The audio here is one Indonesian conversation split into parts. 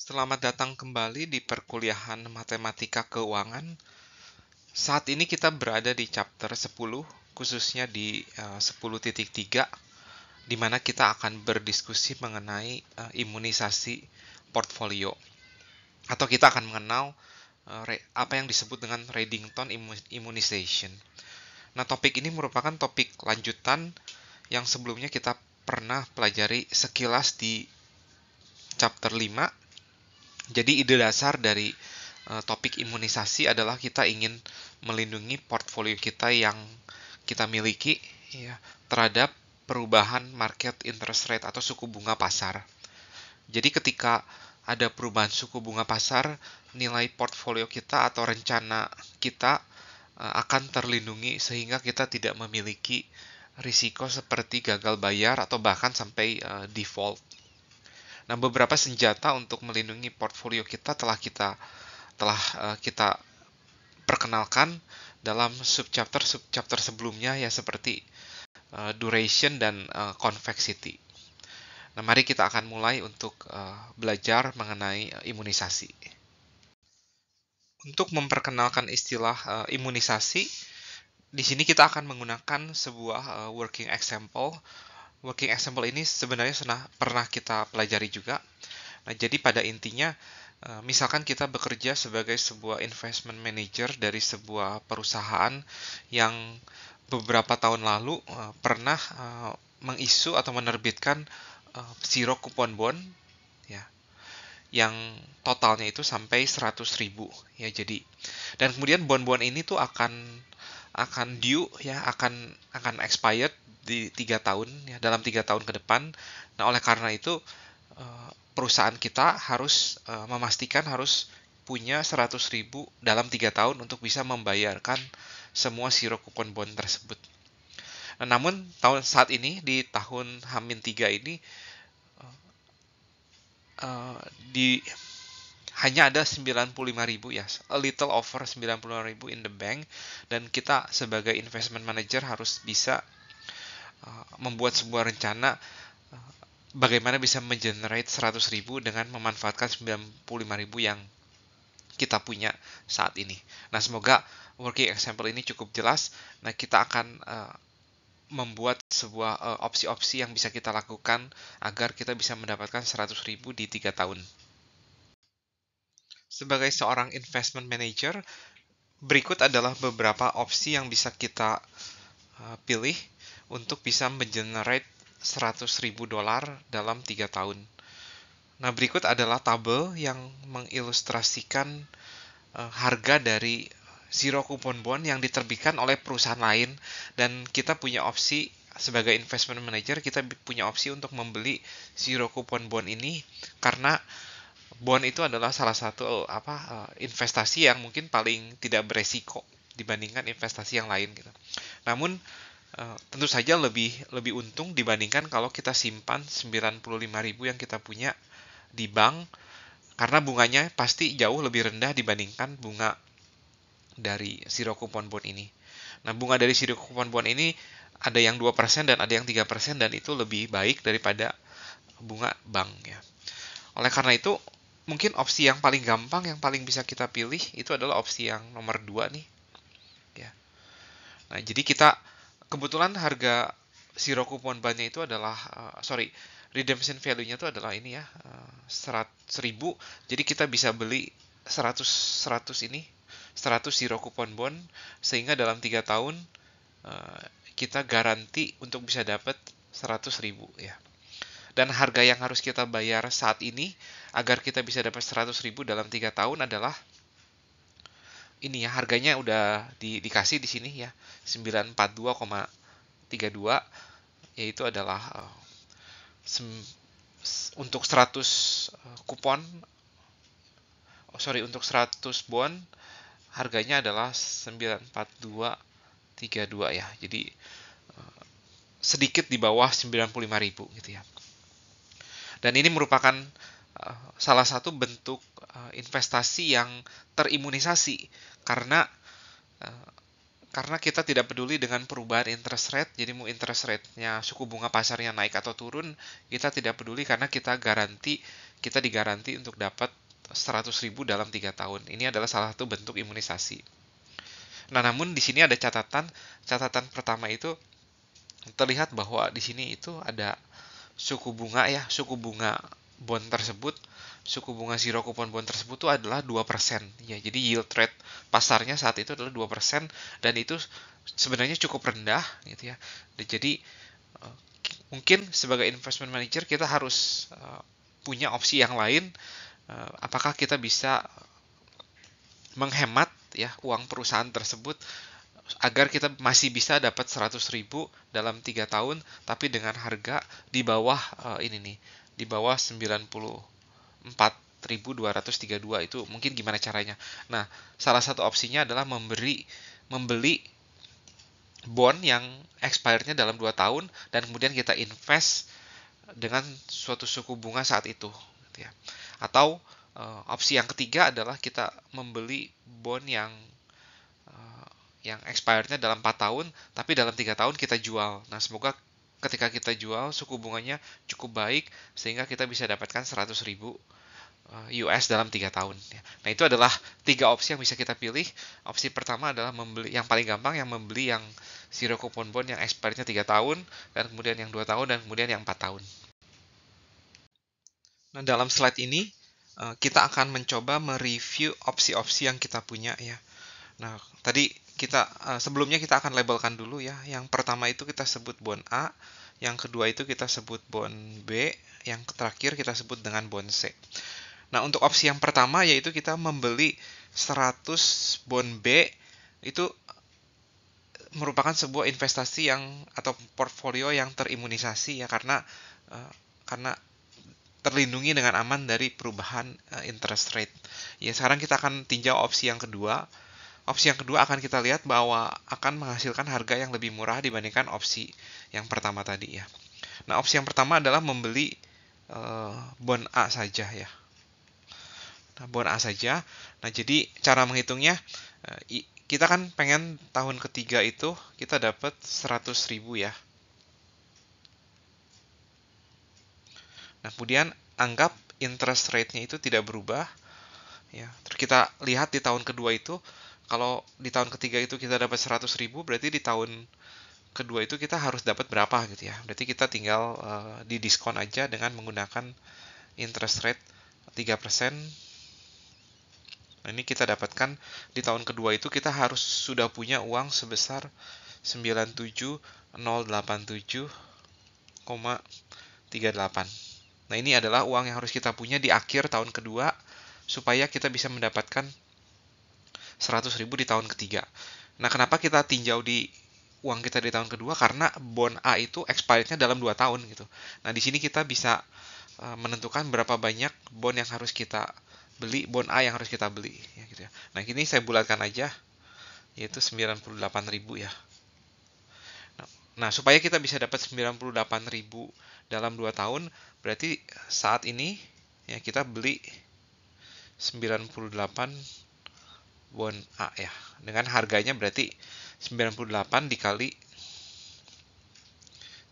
Selamat datang kembali di perkuliahan Matematika Keuangan. Saat ini kita berada di chapter 10, khususnya di 10.3, di mana kita akan berdiskusi mengenai imunisasi portfolio. Atau kita akan mengenal apa yang disebut dengan Reddington Immunization. Nah, topik ini merupakan topik lanjutan yang sebelumnya kita pernah pelajari sekilas di chapter 5. Jadi ide dasar dari topik imunisasi adalah kita ingin melindungi portfolio kita yang kita miliki ya, terhadap perubahan market interest rate atau suku bunga pasar. Jadi ketika ada perubahan suku bunga pasar, nilai portfolio kita atau rencana kita akan terlindungi sehingga kita tidak memiliki risiko seperti gagal bayar atau bahkan sampai default. Nah, beberapa senjata untuk melindungi portfolio kita telah kita perkenalkan dalam subchapter sebelumnya ya, seperti duration dan convexity. Nah, mari kita akan mulai untuk belajar mengenai imunisasi. Untuk memperkenalkan istilah imunisasi, di sini kita akan menggunakan sebuah working example. Working example ini sebenarnya pernah kita pelajari juga. Nah, jadi pada intinya, misalkan kita bekerja sebagai sebuah investment manager dari sebuah perusahaan yang beberapa tahun lalu pernah mengisu atau menerbitkan zero coupon bond ya, yang totalnya itu sampai 100.000 ya. Jadi, dan kemudian bond-bond ini tuh akan due ya, akan expired di 3 tahun ya, dalam 3 tahun ke depan. Nah, oleh karena itu perusahaan kita harus memastikan harus punya 100.000 dalam 3 tahun untuk bisa membayarkan semua zero coupon bond tersebut. Nah, namun saat ini di tahun H-3 ini uh, di hanya ada 95.000 ya, a little over 95.000 in the bank, dan kita sebagai investment manager harus bisa membuat sebuah rencana bagaimana bisa mengenerate 100.000 dengan memanfaatkan 95.000 yang kita punya saat ini. Nah, semoga working example ini cukup jelas. Nah, kita akan membuat sebuah opsi-opsi yang bisa kita lakukan agar kita bisa mendapatkan 100.000 di 3 tahun. Sebagai seorang investment manager, berikut adalah beberapa opsi yang bisa kita pilih untuk bisa mengenerate 100.000 dolar dalam 3 tahun. Nah, berikut adalah tabel yang mengilustrasikan harga dari zero coupon bond yang diterbitkan oleh perusahaan lain, dan kita punya opsi sebagai investment manager, kita punya opsi untuk membeli zero coupon bond ini karena bond itu adalah salah satu investasi yang mungkin paling tidak beresiko dibandingkan investasi yang lain gitu. Namun tentu saja lebih untung dibandingkan kalau kita simpan 95.000 yang kita punya di bank, karena bunganya pasti jauh lebih rendah dibandingkan bunga dari zero coupon bond ini. Nah, bunga dari zero coupon bond ini ada yang 2% dan ada yang 3%, dan itu lebih baik daripada bunga bank ya. Oleh karena itu, mungkin opsi yang paling gampang, yang paling bisa kita pilih itu adalah opsi yang nomor 2 nih ya. Nah, jadi kita kebetulan harga zero coupon bond-nya itu adalah redemption value-nya itu adalah ini ya, 100.000. Jadi kita bisa beli 100 ini, 100 zero coupon bond, sehingga dalam 3 tahun kita garansi untuk bisa dapat 100.000 ya. Dan harga yang harus kita bayar saat ini agar kita bisa dapat 100.000 dalam 3 tahun adalah ini ya, harganya udah dikasih di sini ya, 942,32, yaitu adalah untuk 100 kupon, untuk 100 bond harganya adalah 942,32 ya. Jadi sedikit di bawah 95.000 gitu ya. Dan ini merupakan salah satu bentuk investasi yang terimunisasi, karena karena kita tidak peduli dengan perubahan interest rate, jadi mau interest rate-nya suku bunga pasarnya naik atau turun, kita tidak peduli karena kita digaranti untuk dapat 100.000 dalam 3 tahun. Ini adalah salah satu bentuk imunisasi. Nah, namun di sini ada catatan. Catatan pertama itu terlihat bahwa di sini itu ada suku bunga bond tersebut, suku bunga zero coupon bond tersebut itu adalah 2%. Ya, jadi yield rate pasarnya saat itu adalah 2% dan itu sebenarnya cukup rendah gitu ya. Jadi mungkin sebagai investment manager kita harus punya opsi yang lain. Apakah kita bisa menghemat ya uang perusahaan tersebut agar kita masih bisa dapat 100.000 dalam 3 tahun tapi dengan harga di bawah di bawah 94.232 itu mungkin gimana caranya. Nah, salah satu opsinya adalah membeli bond yang expire-nya dalam 2 tahun dan kemudian kita invest dengan suatu suku bunga saat itu gitu ya. Atau opsi yang ketiga adalah kita membeli bond yang expirednya dalam 4 tahun, tapi dalam 3 tahun kita jual. Nah, semoga ketika kita jual, suku bunganya cukup baik, sehingga kita bisa dapatkan 100.000 US dalam 3 tahun. Nah, itu adalah 3 opsi yang bisa kita pilih. Opsi pertama adalah membeli, yang paling gampang, yang membeli yang zero coupon bond yang expirednya 3 tahun, dan kemudian yang 2 tahun, dan kemudian yang 4 tahun. Nah, dalam slide ini, kita akan mencoba mereview opsi-opsi yang kita punya ya. Nah, tadi sebelumnya kita akan labelkan dulu ya. Yang pertama itu kita sebut bond A, yang kedua itu kita sebut bond B, yang terakhir kita sebut dengan bond C. Nah, untuk opsi yang pertama yaitu kita membeli 100 bond B, itu merupakan sebuah investasi atau portfolio yang terimunisasi ya, karena terlindungi dengan aman dari perubahan interest rate. Ya, sekarang kita akan tinjau opsi yang kedua. Opsi yang kedua akan kita lihat bahwa akan menghasilkan harga yang lebih murah dibandingkan opsi yang pertama tadi ya. Nah, opsi yang pertama adalah membeli bond A saja ya. Nah, bond A saja. Nah, jadi cara menghitungnya, kita kan pengen tahun ketiga itu kita dapat 100.000 ya. Nah, kemudian anggap interest rate-nya itu tidak berubah ya. Terus kita lihat di tahun kedua itu, kalau di tahun ketiga itu kita dapat 100.000, berarti di tahun kedua itu kita harus dapat berapa gitu ya. Berarti kita tinggal didiskon aja dengan menggunakan interest rate 3%. Nah, ini kita dapatkan di tahun kedua itu kita harus sudah punya uang sebesar 97.087,38. Nah, ini adalah uang yang harus kita punya di akhir tahun kedua supaya kita bisa mendapatkan 100.000 di tahun ketiga. Nah, kenapa kita tinjau di uang kita di tahun kedua? Karena bond A itu expirednya dalam 2 tahun gitu. Nah, di sini kita bisa menentukan berapa banyak bond yang harus kita beli, bond A yang harus kita beli ya gitu ya. Nah, ini saya bulatkan aja, yaitu 98.000 ya. Nah, supaya kita bisa dapat 98.000 dalam 2 tahun, berarti saat ini ya kita beli 98 bond A ya. Dengan harganya berarti 98 dikali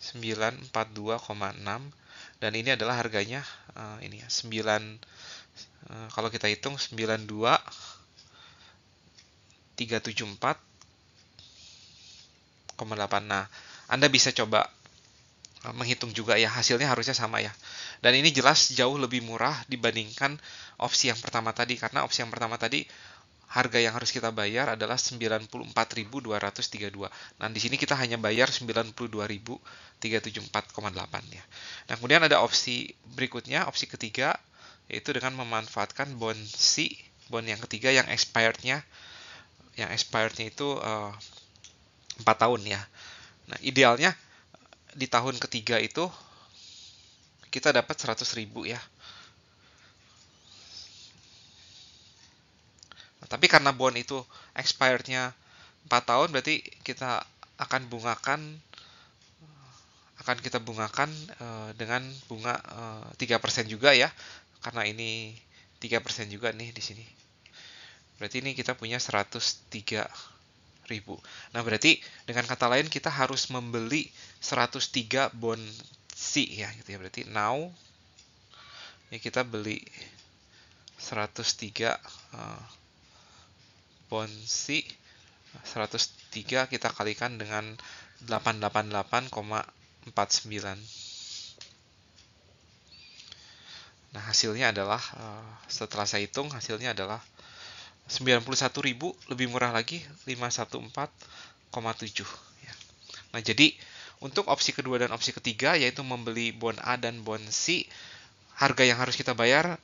942,6, dan ini adalah harganya ini ya, 9 kalau kita hitung 92.374,8. Nah, Anda bisa coba menghitung juga ya, hasilnya harusnya sama ya. Dan ini jelas jauh lebih murah dibandingkan opsi yang pertama tadi, karena opsi yang pertama tadi harga yang harus kita bayar adalah 94.232. Nah, di sini kita hanya bayar 92.374,8 ya. Nah, kemudian ada opsi berikutnya, opsi ketiga, yaitu dengan memanfaatkan bond C, bond yang ketiga yang expirednya itu 4 tahun ya. Nah, idealnya di tahun ketiga itu kita dapat 100.000 ya. Nah, tapi karena bond itu expirednya 4 tahun, berarti kita akan kita bungakan dengan bunga 3% juga ya. Karena ini 3% juga nih di sini. Berarti ini kita punya 103.000 Nah, berarti dengan kata lain kita harus membeli 103 bond C ya gitu ya. Berarti now ya kita beli 103 bond C. 103 kita kalikan dengan 888,49. Nah, hasilnya adalah setelah saya hitung hasilnya adalah 91.000, lebih murah lagi 514,7 ya. Nah, jadi untuk opsi kedua dan opsi ketiga yaitu membeli bond A dan bond C, harga yang harus kita bayar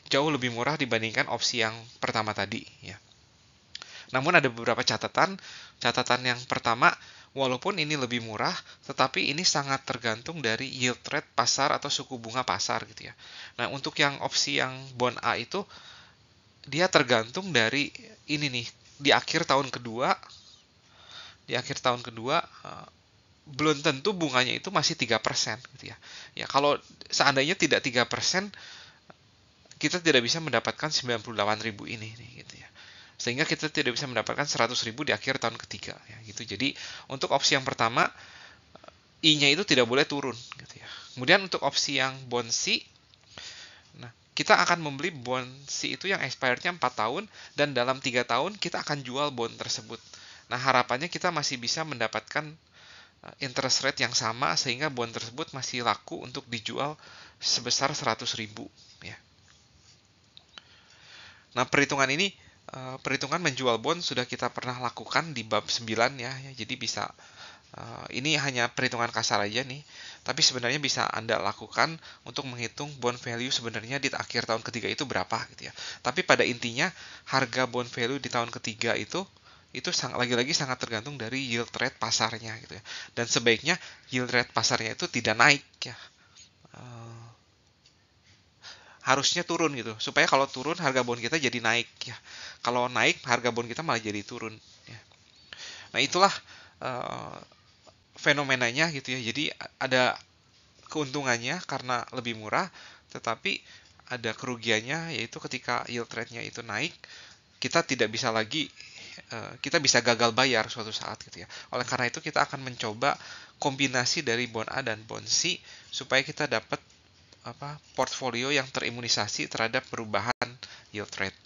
jauh lebih murah dibandingkan opsi yang pertama tadi ya. Namun ada beberapa catatan. Catatan yang pertama, walaupun ini lebih murah, tetapi ini sangat tergantung dari yield rate pasar atau suku bunga pasar gitu ya. Nah, untuk yang opsi yang bond A itu dia tergantung dari ini nih, di akhir tahun kedua belum tentu bunganya itu masih 3% gitu ya. Ya, kalau seandainya tidak 3%, kita tidak bisa mendapatkan 98.000 ini nih gitu ya. Sehingga kita tidak bisa mendapatkan 100.000 di akhir tahun ketiga ya gitu. Jadi untuk opsi yang pertama I-nya itu tidak boleh turun gitu ya. Kemudian untuk opsi yang bond C, nah kita akan membeli bond C itu yang expirednya 4 tahun dan dalam 3 tahun kita akan jual bond tersebut. Nah, harapannya kita masih bisa mendapatkan interest rate yang sama sehingga bond tersebut masih laku untuk dijual sebesar 100.000 ya. Nah, perhitungan menjual bond sudah kita pernah lakukan di bab 9 ya. Jadi bisa ini hanya perhitungan kasar aja nih, tapi sebenarnya bisa Anda lakukan untuk menghitung bond value sebenarnya di akhir tahun ketiga itu berapa gitu ya. Tapi pada intinya harga bond value di tahun ketiga itu lagi-lagi sangat tergantung dari yield rate pasarnya gitu ya. Dan sebaiknya yield rate pasarnya itu tidak naik ya. Harusnya turun gitu. Supaya kalau turun harga bond kita jadi naik ya. Kalau naik harga bond kita malah jadi turun ya. Nah, itulah fenomenanya gitu ya. Jadi ada keuntungannya karena lebih murah, tetapi ada kerugiannya yaitu ketika yield rate-nya itu naik, kita tidak bisa lagi kita bisa gagal bayar suatu saat gitu ya. Oleh karena itu kita akan mencoba kombinasi dari bond A dan bond C supaya kita dapat portfolio yang terimunisasi terhadap perubahan yield rate.